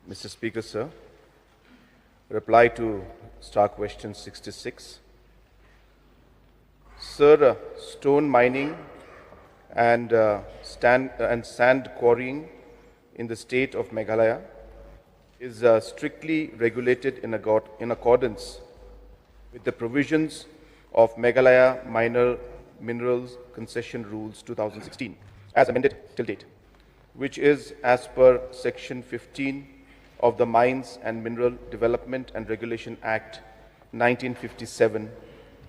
Mr. Speaker, sir. Reply to Star Question 66. Sir, stone mining and sand quarrying in the state of Meghalaya is strictly regulated in accordance with the provisions of Meghalaya Minor Minerals Concession Rules 2016, as amended till date, which is as per Section 15 of the Mines and Mineral Development and Regulation Act 1957,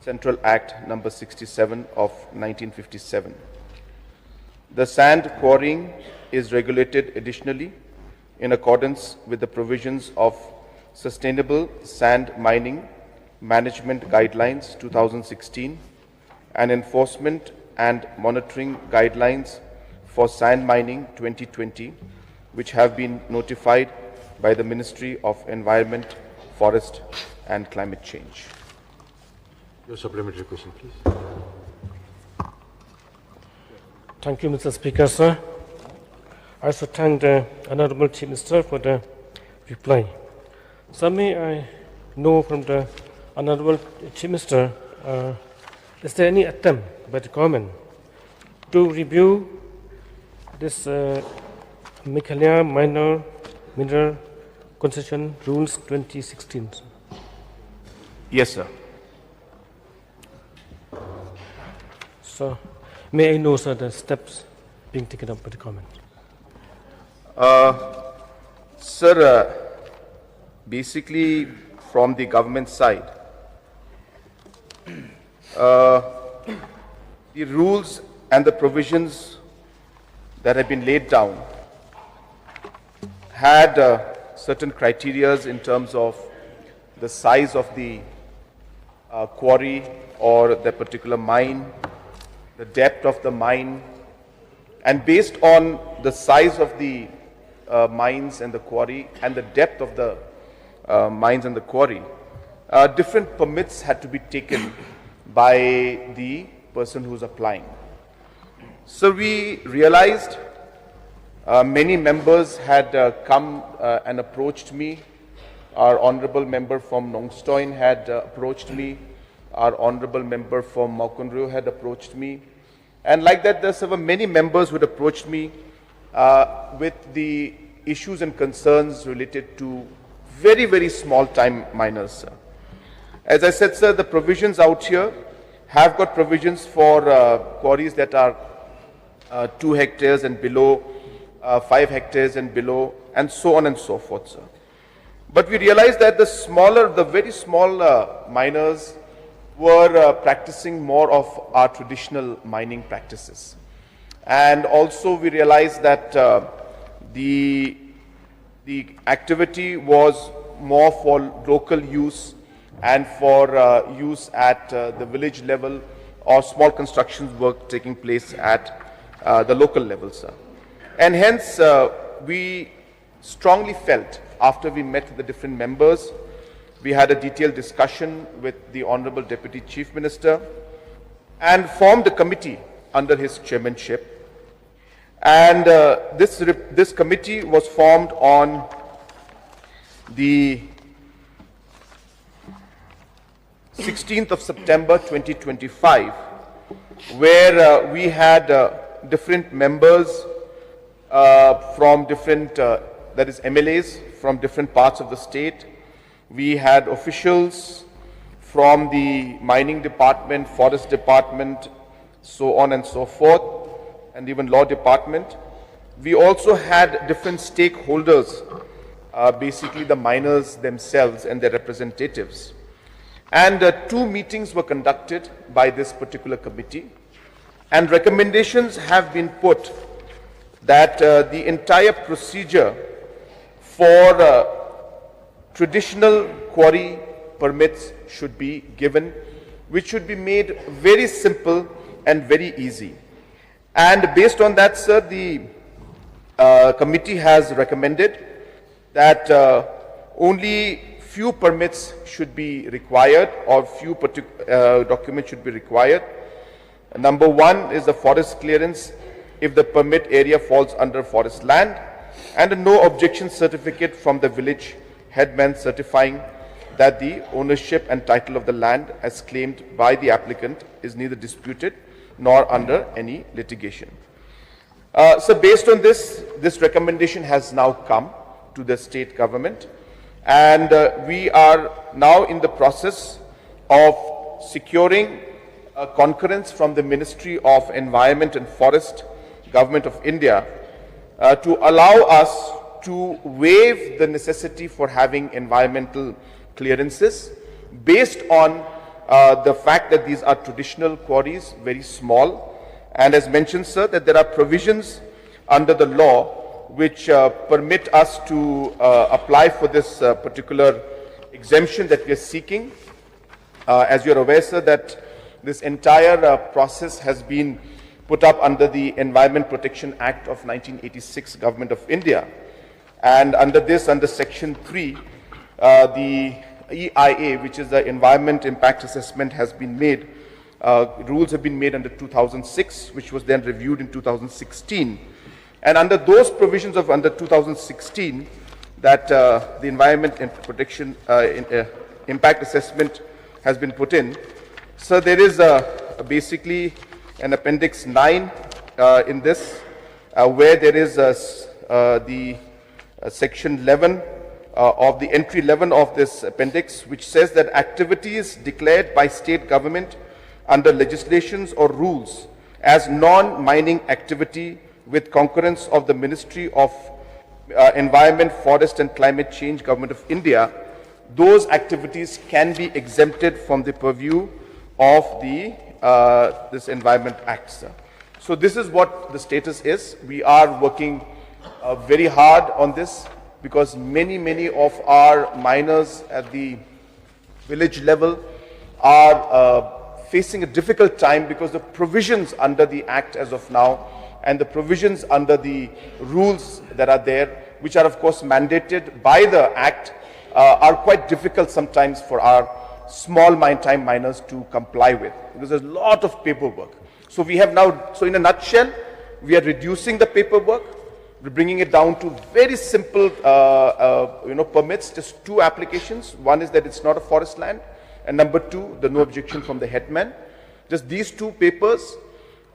Central Act number 67 of 1957. The sand quarrying is regulated additionally in accordance with the provisions of Sustainable Sand Mining Management Guidelines 2016 and Enforcement and Monitoring Guidelines for Sand Mining 2020, which have been notified by the Ministry of Environment, Forest and Climate Change. Your supplementary question, please. Thank you, Mr. Speaker, sir. I also thank the Honorable Chief Minister for the reply. So may I know from the Honorable Chief Minister, is there any attempt by the government to review this Meghalaya Minor Mineral Concession Rules 2016? Yes, sir. So, may I know, sir, the steps being taken up by the government? Sir, basically from the government side, the rules and the provisions that have been laid down had certain criterias in terms of the size of the quarry or the particular mine, the depth of the mine, and based on the size of the mines and the quarry and the depth of the mines and the quarry, different permits had to be taken by the person who's applying. So we realized many members had come and approached me. Our honorable member from Nongstoin had approached me. Our honorable member from Maukonru had approached me. And like that, there were many members who had approached me with the issues and concerns related to very, very small time miners, sir. As I said, sir, the provisions out here have got provisions for quarries that are 2 hectares and below, 5 hectares and below, and so on and so forth, sir. But we realized that the very small miners were practicing more of our traditional mining practices. And also we realized that the activity was more for local use and for use at the village level, or small construction work taking place at the local level, sir. And hence we strongly felt, after we met the different members, we had a detailed discussion with the Honorable Deputy Chief Minister and formed a committee under his chairmanship. And this committee was formed on the 16th of September 2025, where we had different members from different, that is MLAs from different parts of the state. We had officials from the mining department, forest department, so on and so forth, and even law department. We also had different stakeholders, basically the miners themselves and their representatives. And 2 meetings were conducted by this particular committee, and recommendations have been put that the entire procedure for traditional quarry permits should be given, which should be made very simple and very easy. And based on that, sir, the committee has recommended that only few permits should be required, or few documents should be required. Number 1 is the forest clearance if the permit area falls under forest land. and a no objection certificate from the village headman certifying that the ownership and title of the land as claimed by the applicant is neither disputed nor under any litigation. So based on this recommendation has now come to the state government, and we are now in the process of securing a concurrence from the Ministry of Environment and Forest, Government of India, to allow us to waive the necessity for having environmental clearances based on the fact that these are traditional quarries, very small. And as mentioned, sir, that there are provisions under the law which permit us to apply for this particular exemption that we are seeking. As you're aware, sir, that this entire process has been put up under the Environment Protection Act of 1986, Government of India. And under this, under Section 3, the EIA, which is the Environment Impact Assessment, has been made. Rules have been made under 2006, which was then reviewed in 2016. And under those provisions of under 2016, that the Environment and Protection Impact Assessment has been put in. So there is basically an Appendix 9 in this, where there is the Section 11 of the entry 11 of this appendix, which says that activities declared by state government under legislations or rules as non-mining activity with concurrence of the Ministry of Environment, Forest and Climate Change, Government of India, those activities can be exempted from the purview of the this Environment Act, sir. So this is what the status is. We are working very hard on this, because many of our miners at the village level are facing a difficult time, because the provisions under the Act as of now and the provisions under the rules that are there, which are of course mandated by the Act, are quite difficult sometimes for our small time miners to comply with, because there's a lot of paperwork. So we have now, so in a nutshell, we are reducing the paperwork. We're bringing it down to very simple, permits, just 2 applications. One is that it's not a forest land, and number 2, the no objection from the headman. Just these 2 papers,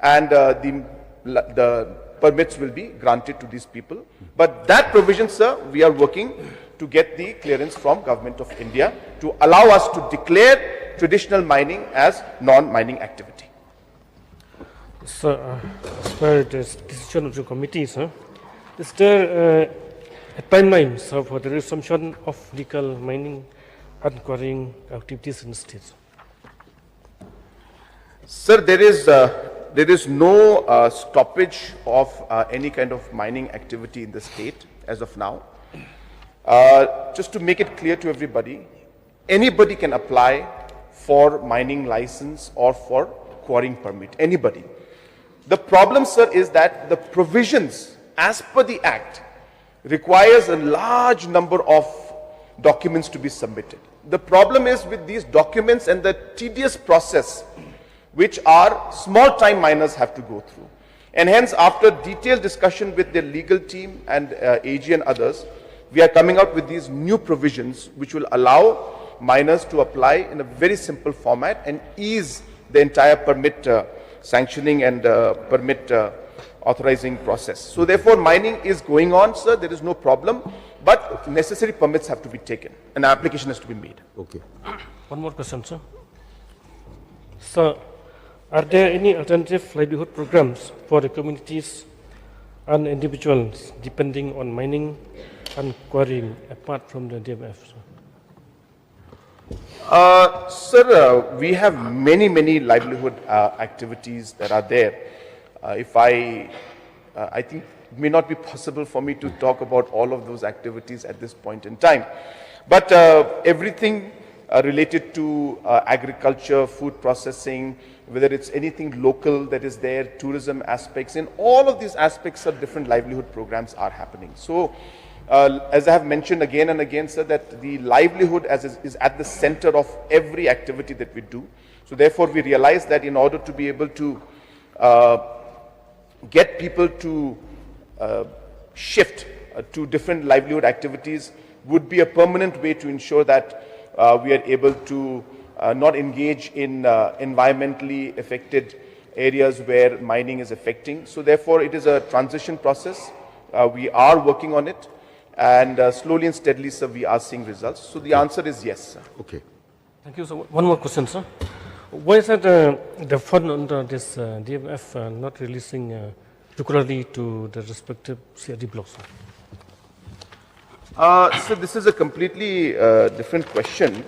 and the permits will be granted to these people. But that provision, sir, we are working to get the clearance from Government of India to allow us to declare traditional mining as non-mining activity. Sir, as per the decision of the committee, sir, is there a timeline, sir, for the resumption of legal mining and quarrying activities in the state? Sir, there is no stoppage of any kind of mining activity in the state as of now. Just to make it clear to everybody, anybody can apply for mining license or for quarrying permit, anybody. The problem, sir, is that the provisions as per the Act requires a large number of documents to be submitted. The problem is with these documents and the tedious process which our small time miners have to go through. And hence, after detailed discussion with the legal team and AG and others, we are coming out with these new provisions which will allow miners to apply in a very simple format and ease the entire permit sanctioning and permit authorizing process. So therefore, mining is going on, sir. There is no problem, but necessary permits have to be taken. An application has to be made. Okay. One more question, sir. Sir, are there any alternative livelihood programs for the communities and individuals depending on mining and quarrying apart from the DMF? Sir, we have many livelihood activities that are there. I think it may not be possible for me to talk about all of those activities at this point in time. But everything related to agriculture, food processing, whether it's anything local that is there, tourism aspects, in all of these aspects of different livelihood programs are happening. So, as I have mentioned again and again, sir, that the livelihood is at the center of every activity that we do. So therefore, we realize that in order to be able to get people to shift to different livelihood activities would be a permanent way to ensure that we are able to not engage in environmentally affected areas where mining is affecting. So therefore, it is a transition process. We are working on it, and slowly and steadily, sir, we are seeing results. So the answer is yes, sir. Okay. Thank you. So one more question, sir. Why is that the fund under this DMF not releasing regularly to the respective CRD blocks? So this is a completely different question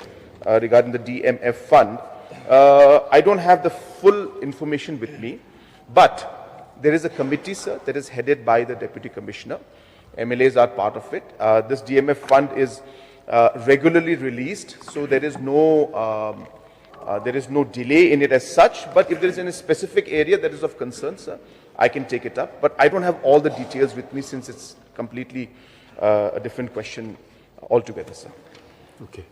regarding the DMF fund. I don't have the full information with me, but there is a committee, sir, that is headed by the Deputy Commissioner. MLAs are part of it. This DMF fund is regularly released, so there is no delay in it as such. But if there is any specific area that is of concern, sir, I can take it up. But I don't have all the details with me since it's completely a different question altogether, sir. Okay.